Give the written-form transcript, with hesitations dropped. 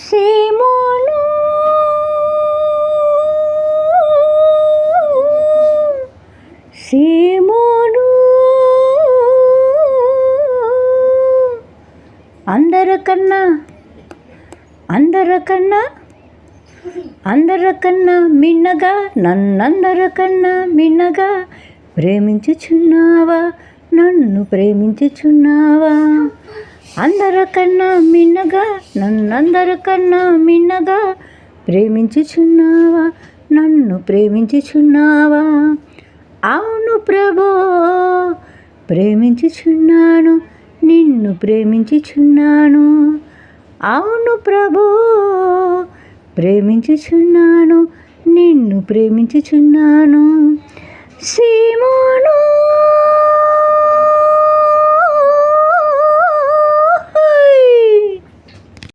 సీమోను సీమోను అందరికన్నా మిన్నగా నన్నందరికన్నా మిన్నగా ప్రేమించుచున్నావా, నన్ను ప్రేమించుచున్నావా. అందరికన్నా మిన్నగా నన్నందరికన్నా మిన్నగా ప్రేమించుచున్నావా, నన్ను ప్రేమించుచున్నావా. అవును ప్రభో, ప్రేమించుచున్నాను, నిన్ను ప్రేమించుచున్నాను. అవును ప్రభో, ప్రేమించుచున్నాను, నిన్ను ప్రేమించుచున్నాను. సీమోను